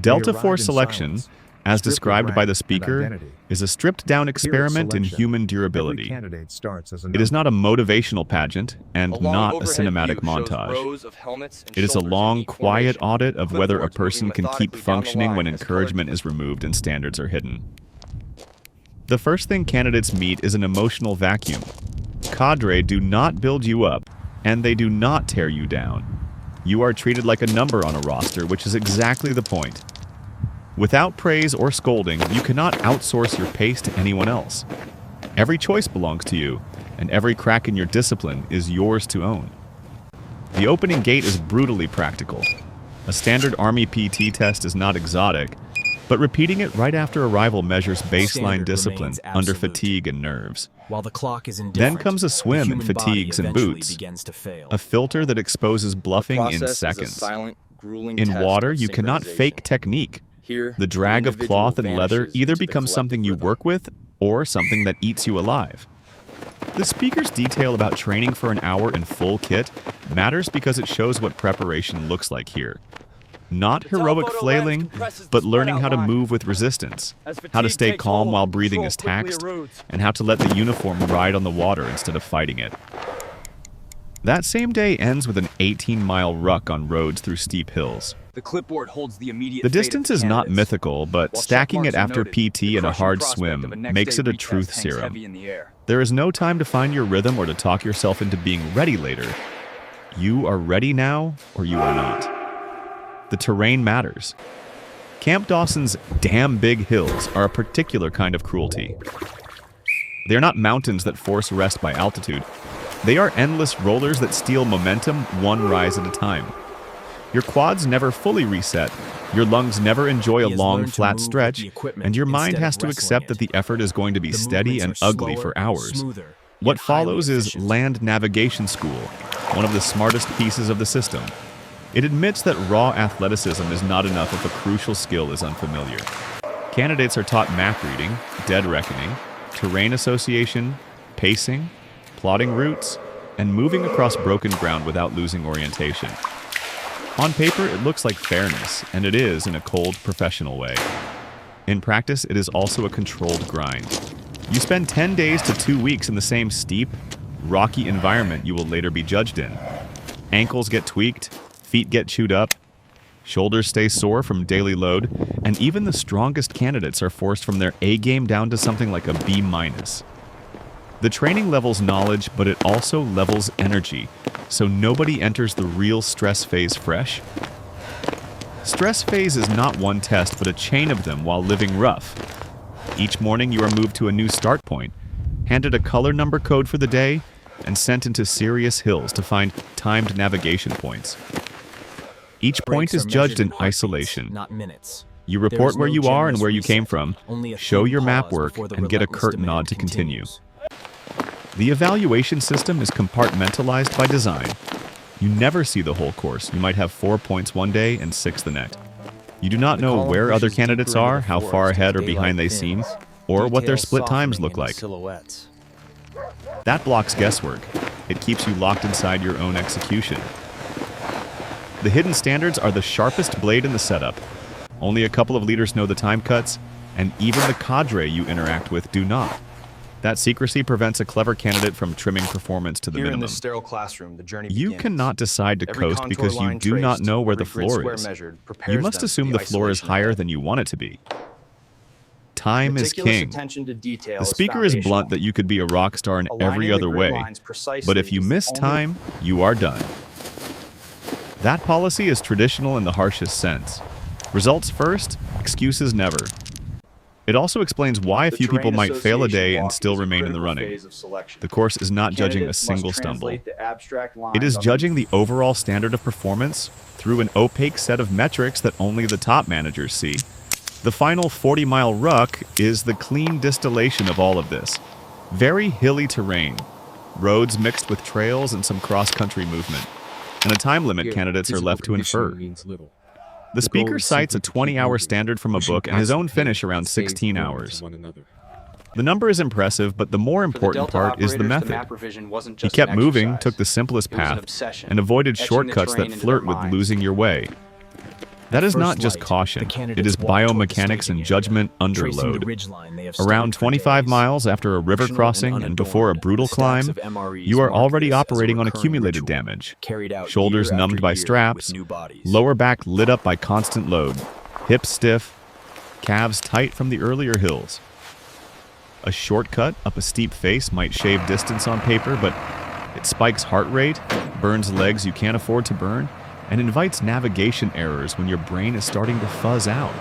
Delta Force selection, as described by the speaker, is a stripped-down experiment in human durability. It is not a motivational pageant and not a cinematic montage. It is a long, quiet audit of whether a person can keep functioning when encouragement is removed and standards are hidden. The first thing candidates meet is an emotional vacuum. Cadre do not build you up, and they do not tear you down. You are treated like a number on a roster, which is exactly the point. Without praise or scolding, you cannot outsource your pace to anyone else. Every choice belongs to you, and every crack in your discipline is yours to own. The opening gate is brutally practical. A standard Army PT test is not exotic, but repeating it right after arrival measures baseline discipline under fatigue and nerves. While the clock is Then comes a swim in fatigues and boots, a filter that exposes bluffing in seconds. In water, you cannot fake technique. The drag of cloth and leather either becomes something you work with or something that eats you alive. The speaker's detail about training for an hour in full kit matters because it shows what preparation looks like here. Not heroic flailing, but learning how to move with resistance, how to stay calm while breathing is taxed, and how to let the uniform ride on the water instead of fighting it. That same day ends with an 18-mile ruck on roads through steep hills. The clipboard holds the immediate The distance is not mythical, but stacking it after PT and a hard swim makes it a truth serum. There is no time to find your rhythm or to talk yourself into being ready later. You are ready now, or you are not. The terrain matters. Camp Dawson's damn big hills are a particular kind of cruelty. They are not mountains that force rest by altitude. They are endless rollers that steal momentum one rise at a time. Your quads never fully reset, your lungs never enjoy a long, flat stretch, and your mind has to accept that the effort is going to be steady and ugly for hours. What follows is land navigation school, one of the smartest pieces of the system. It admits that raw athleticism is not enough if a crucial skill is unfamiliar. Candidates are taught map reading, dead reckoning, terrain association, pacing, plotting routes, and moving across broken ground without losing orientation. On paper, it looks like fairness, and it is in a cold, professional way. In practice, it is also a controlled grind. You spend 10 days to 2 weeks in the same steep, rocky environment you will later be judged in. Ankles get tweaked, feet get chewed up, shoulders stay sore from daily load, and even the strongest candidates are forced from their A game down to something like a B-. The training levels knowledge, but it also levels energy, so nobody enters the real stress phase fresh. Stress phase is not one test, but a chain of them while living rough. Each morning you are moved to a new start point, handed a color number code for the day, and sent into serious hills to find timed navigation points. Each point is judged in isolation. Not minutes. You report where you are and where you came from, show your map work, and get a curt nod to continue. The evaluation system is compartmentalized by design. You never see the whole course. You might have 4 points one day and 6 the next. You do not know where other candidates are, how far ahead or behind they seem, or what their split times look like. That blocks guesswork. It keeps you locked inside your own execution. The hidden standards are the sharpest blade in the setup. Only a couple of leaders know the time cuts, and even the cadre you interact with do not. That secrecy prevents a clever candidate from trimming performance to the minimum. In this sterile classroom, the journey You begins. cannot decide to Every coast contour because you line do not traced, know where every the grid floor square is. measured, prepares You must them assume for the floor is isolation higher ahead. than you want it to be. Time is Meticulous king. attention to detail The is speaker is foundational. blunt that you could be a rock star in every Aligning the other grid way, lines precisely but if you is miss the only- time, you are done. That policy is traditional in the harshest sense. Results first, excuses never. It also explains why a The few people terrain might fail a day association and walk still is a remain in the critical running. phase of selection. The course is not judging a Candidates single must stumble. translate the abstract lines It is on judging the overall standard of performance through an opaque set of metrics that only the top managers see. The final 40-mile ruck is the clean distillation of all of this. Very hilly terrain, roads mixed with trails and some cross-country movement, and a time limit candidates are left to infer. The speaker cites a 20-hour standard from a book and his own finish around 16 hours. The number is impressive, but the more important part is the method. He kept moving, took the simplest path, and avoided shortcuts that flirt with losing your way. That is not just caution, it is biomechanics and judgment under load. Around 25 miles after a river crossing and before a brutal climb, you are already operating on accumulated damage. Shoulders numbed by straps, lower back lit up by constant load, hips stiff, calves tight from the earlier hills. A shortcut up a steep face might shave distance on paper, but it spikes heart rate, burns legs you can't afford to burn, and invites navigation errors when your brain is starting to fuzz out.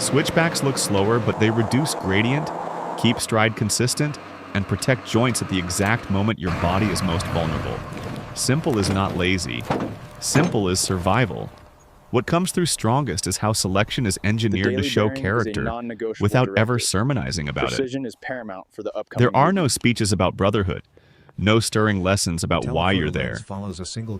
Switchbacks look slower, but they reduce gradient, keep stride consistent, and protect joints at the exact moment your body is most vulnerable. Simple is not lazy. Simple is survival. What comes through strongest is how selection is engineered to show character without ever sermonizing about it. Precision is paramount for the upcoming There are no movement. speeches about brotherhood, no stirring lessons about why you're there.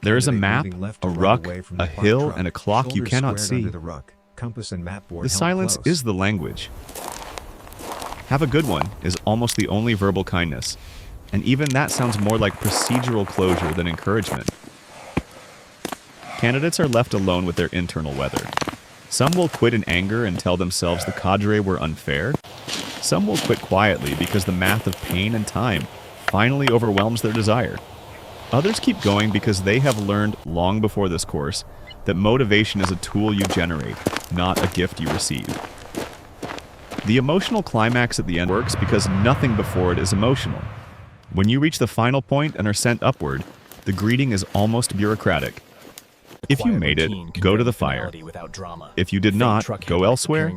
There is a map, a ruck, a hill, and a clock you cannot see. The silence is the language. Have a good one is almost the only verbal kindness, and even that sounds more like procedural closure than encouragement. Candidates are left alone with their internal weather. Some will quit in anger and tell themselves the cadre were unfair. Some will quit quietly because the math of pain and time finally overwhelms their desire. Others keep going because they have learned long before this course that motivation is a tool you generate, not a gift you receive. The emotional climax at the end works because nothing before it is emotional. When you reach the final point and are sent upward, the greeting is almost bureaucratic. If you made it, go to the fire. If you did not, go elsewhere.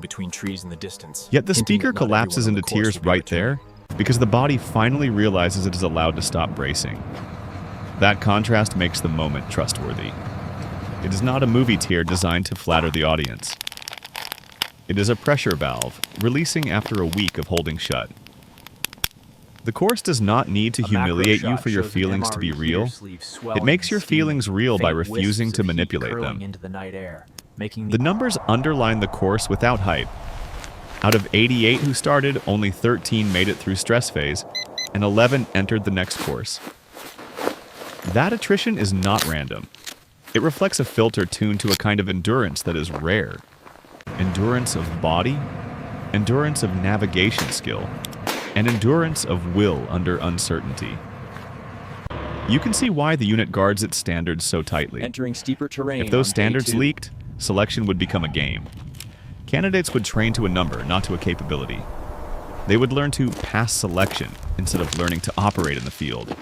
Yet the speaker collapses into tears right there because the body finally realizes it is allowed to stop bracing. That contrast makes the moment trustworthy. It is not a movie tear designed to flatter the audience. It is a pressure valve, releasing after a week of holding shut. The course does not need to humiliate you for your feelings to be real. It makes your feelings real by refusing to manipulate them. The numbers underline the course without hype. Out of 88 who started, only 13 made it through stress phase, and 11 entered the next course. That attrition is not random. It reflects a filter tuned to a kind of endurance that is rare. Endurance of body, endurance of navigation skill, and endurance of will under uncertainty. You can see why the unit guards its standards so tightly. Entering steeper terrain. If those on standards day 2. leaked, selection would become a game. Candidates would train to a number, not to a capability. They would learn to pass selection instead of learning to operate in the field.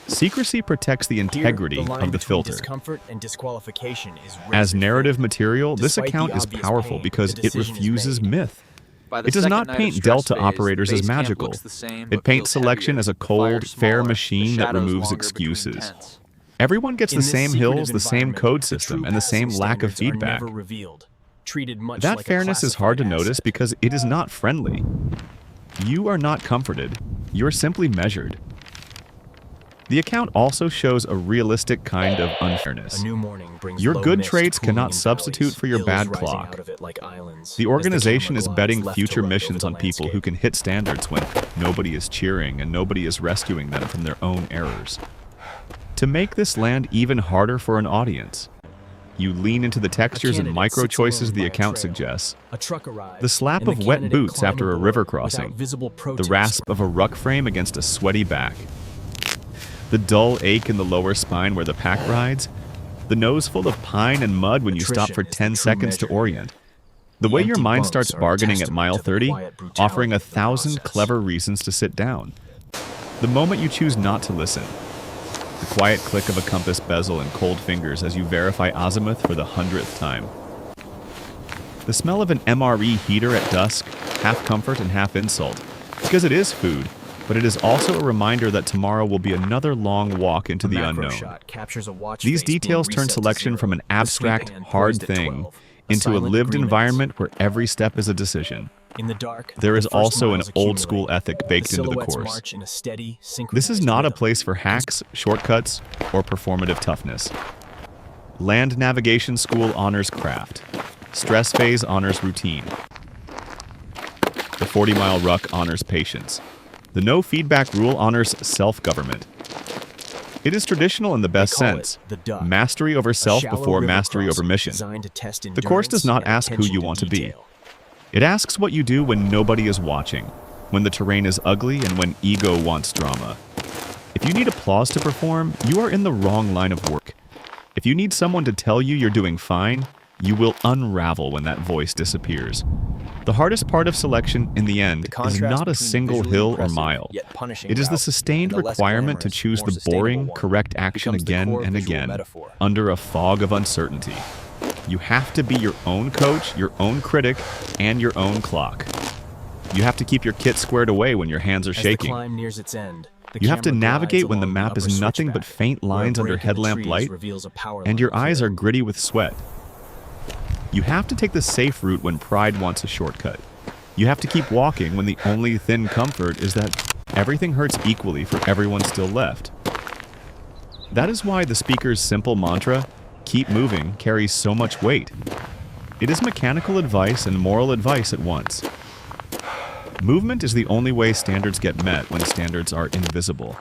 Secrecy protects the integrity of the filter. Discomfort and disqualification is As narrative material, this Despite the account is obvious powerful pain, because the it decision is refuses made. myth. By the It does second not night of paint stress Delta phase, operators the as base camp magical. looks the same, It but paints feels selection heavier. as a The cold, fire's fair smaller, machine the that shadows removes longer between excuses. tents. Everyone gets In the this same secretive hills, the same environment, code the system, true and the same passing lack of standards are feedback. never revealed, treated much That like a fairness is hard to classified notice asset. because it is not friendly. You are not comforted. You are simply measured. The account also shows a realistic kind of unfairness. A new morning brings Your low good mist traits cooling cannot in substitute valleys, for your hills bad rising clock. out of it like islands, The as organization camera is glides betting left to future right missions over on the people who landscape. can hit standards when nobody is cheering and nobody is rescuing them from their own errors. To make this land even harder for an audience, you lean into the textures and candidate micro sits choices alone the by a account trail. suggests. A truck arrives, The slap and of the wet candidate boots climbs after a aboard river without crossing. visible The protest. rasp of a ruck frame against a sweaty back. The dull ache in the lower spine where the pack rides. The nose full of pine and mud when you stop for Attrition is the 10 true seconds to measure. orient. The The way your empty mind bunks starts are a bargaining at testament mile to the 30, quiet brutality offering of the 1,000 process. clever reasons to sit down. The moment you choose not to listen. The quiet click of a compass bezel and cold fingers as you verify azimuth for the 100th time. The smell of an MRE heater at dusk, half comfort and half insult, because it is food, but it is also a reminder that tomorrow will be another long walk into A the macro unknown. shot captures a watch These face being details turn reset to selection 0. from an The sweep abstract, hand hard poised at thing 12. into a silent lived agreement. environment where every step is a decision. In the dark, There the is first also an miles old-school accumulate. ethic baked The into the silhouettes course. march in a steady, This is synchronized not a rhythm. place for hacks, shortcuts, or performative toughness. Land Navigation School honors craft. Stress phase honors routine. The 40-mile ruck honors patience. The no feedback rule honors self-government. It is traditional in the best They call sense. it the Duck, Mastery over a self shallow before river mastery over crossing mission. designed to test The course does not endurance ask and who you attention want to to be. detail. It asks what you do when nobody is watching, when the terrain is ugly, and when ego wants drama. If you need applause to perform, you are in the wrong line of work. If you need someone to tell you you're doing fine, you will unravel when that voice disappears. The hardest part of selection, in the end, The is contrast not a between the single visually hill or impressive mile. yet punishing It is the route sustained and the less requirement to glamorous, choose more the boring, sustainable one correct action becomes the again core and visual again, metaphor. under a fog of uncertainty. You have to be your own coach, your own critic, and your own clock. You have to keep your kit squared away when your hands are As the shaking. climb nears its end, the You have to camera navigate glides when the along map upper is nothing but switchback, faint where a lines under break in the headlamp trees light, reveals a power and your line eyes are field. gritty with sweat. You have to take the safe route when pride wants a shortcut. You have to keep walking when the only thin comfort is that everything hurts equally for everyone still left. That is why the speaker's simple mantra, "Keep moving," carries so much weight. It is mechanical advice and moral advice at once. Movement is the only way standards get met when standards are invisible.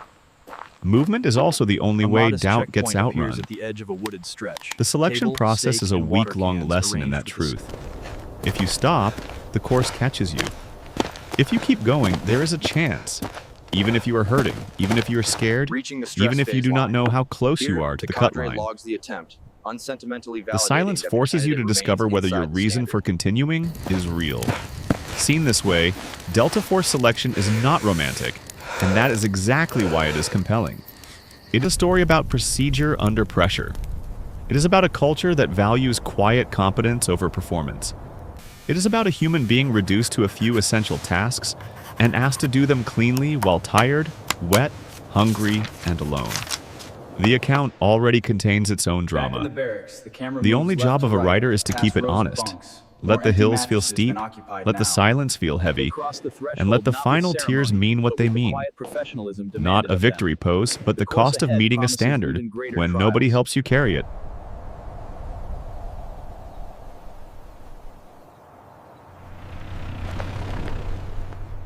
Movement is also the only way doubt gets outrun. At the edge of a wooded stretch. The selection Table, process stake, is a and water week-long cans lesson in arranged that for the truth. If you stop, the course catches you. If you keep going, there is a chance. Even if you are hurting, even if you are scared, Reaching the stress even if you phase do not line. know how close Here, you are to the the cut cadre line. logs the attempt, unsentimentally The validating silence that the forces you to candidate discover remains whether your inside the reason standard. for continuing is real. Seen this way, Delta Force selection is not romantic, and that is exactly why it is compelling. It is a story about procedure under pressure. It is about a culture that values quiet competence over performance. It is about a human being reduced to a few essential tasks and asked to do them cleanly while tired, wet, hungry, and alone. The account already contains its own Back in the drama. barracks, the camera The moves only left job to of a right, writer is to past keep it rows of honest. bunks. Let More the empty hills feel mattresses steep, than occupied let the now. silence feel heavy, Cross the threshold and let the not with final ceremony, tears mean what but they with the mean. quiet professionalism Not demanded a of them. victory pose, but the course cost of ahead meeting a promises standard even greater when nobody trials. helps you carry it.